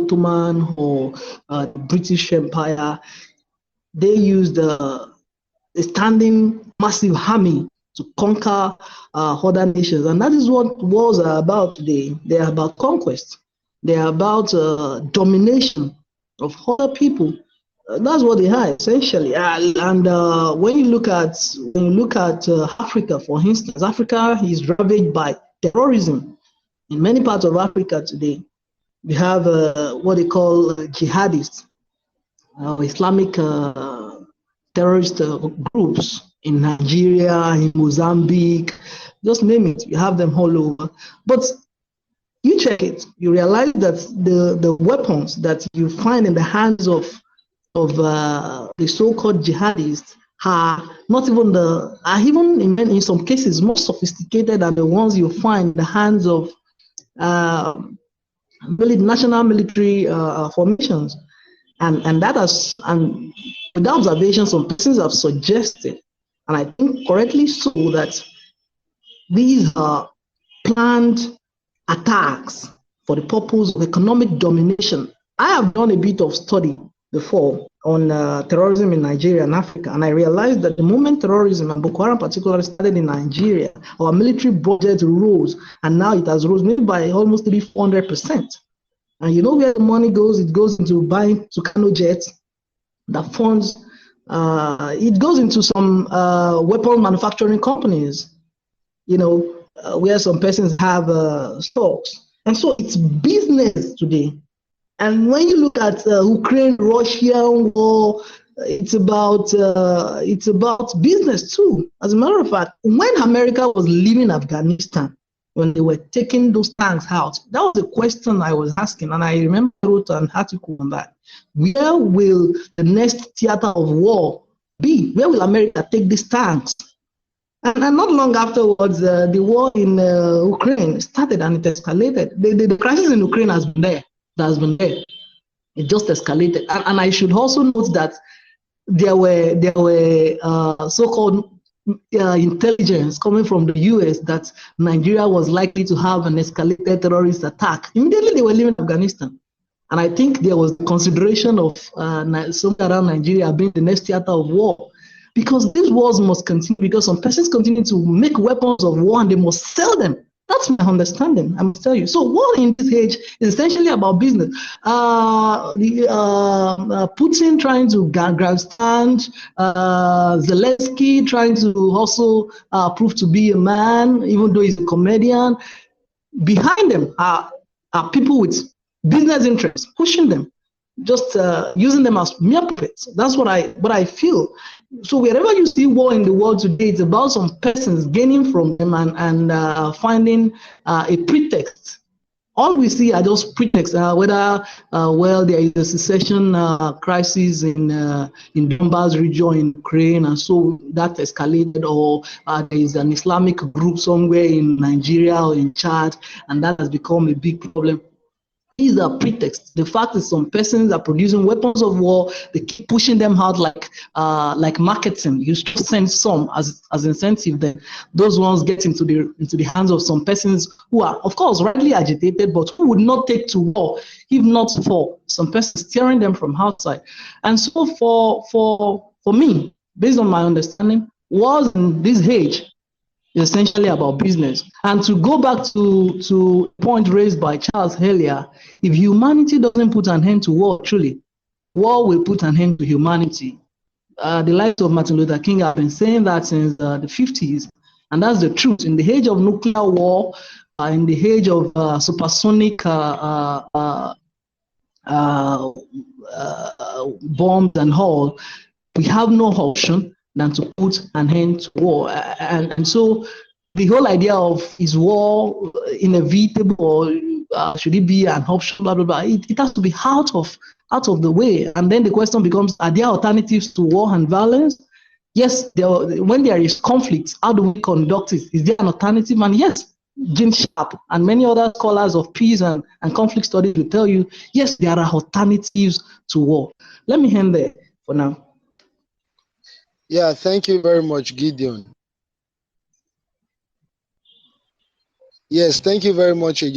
Ottoman or the British Empire, they used a standing massive army to conquer other nations. And that is what wars are about today. They are about conquest. They are about domination of other people. That's what they are essentially. And when you look at Africa, for instance, Africa is ravaged by terrorism. In many parts of Africa today, we have what they call jihadists, Islamic terrorist groups in Nigeria, in Mozambique, just name it. You have them all over. But you check it, you realize that the weapons that you find in the hands of the so-called jihadists are not even in some cases more sophisticated than the ones you find in the hands of national military formations. And that has, and with the observation some persons have suggested, and I think correctly so, that these are planned attacks for the purpose of economic domination. I have done a bit of study before on terrorism in Nigeria and Africa, and I realized that the moment terrorism, and Boko Haram particularly, started in Nigeria, our military budget rose, and now it has rose maybe by almost 300-400%. And you know where the money goes? It goes into buying Tucano jets that funds, it goes into some weapon manufacturing companies, where some persons have stocks. And so it's business today. And when you look at Ukraine-Russia war, it's about business too. As a matter of fact, when America was leaving Afghanistan, when they were taking those tanks out, that was a question I was asking, and I remember I wrote an article on that. Where will the next theater of war be? Where will America take these tanks? And not long afterwards, the war in Ukraine started and it escalated. The crisis in Ukraine has been there. It just escalated. And I should also note that there were so-called intelligence coming from the US that Nigeria was likely to have an escalated terrorist attack. Immediately they were leaving Afghanistan. And I think there was consideration of somewhere around Nigeria being the next theater of war, because these wars must continue, because some persons continue to make weapons of war and they must sell them. That's my understanding, I must tell you. So war in this age is essentially about business. Putin trying to grandstand, Zelensky trying to also prove to be a man, even though he's a comedian. Behind them are people with business interests, pushing them, just using them as mere puppets. That's what I feel. So wherever you see war in the world today, it's about some persons gaining from them and finding a pretext. All we see are just pretexts, whether there is a secession crisis in Donbas region in Ukraine, and so that escalated, or there is an Islamic group somewhere in Nigeria or in Chad, and that has become a big problem. These are pretexts. The fact is, some persons are producing weapons of war. They keep pushing them out like marketing. You should send some as incentive. Then those ones get into the hands of some persons who are, of course, rightly agitated, but who would not take to war if not for some persons steering them from outside. And so, for me, based on my understanding, wars in this age is essentially about business. And to go back to a point raised by Charles earlier, if humanity doesn't put an end to war, truly, war will put an end to humanity. The likes of Martin Luther King have been saying that since the 50s, and that's the truth. In the age of nuclear war, in the age of supersonic bombs and all, we have no option than to put an end to war. And so the whole idea of, is war inevitable, or should it be an option, blah, blah, blah, it has to be out of the way. And then the question becomes, are there alternatives to war and violence? Yes, when there is conflict, how do we conduct it? Is there an alternative? And yes, Jim Sharp and many other scholars of peace and conflict studies will tell you, yes, there are alternatives to war. Let me end there for now. Yeah, thank you very much, Gideon. Yes, thank you very much again.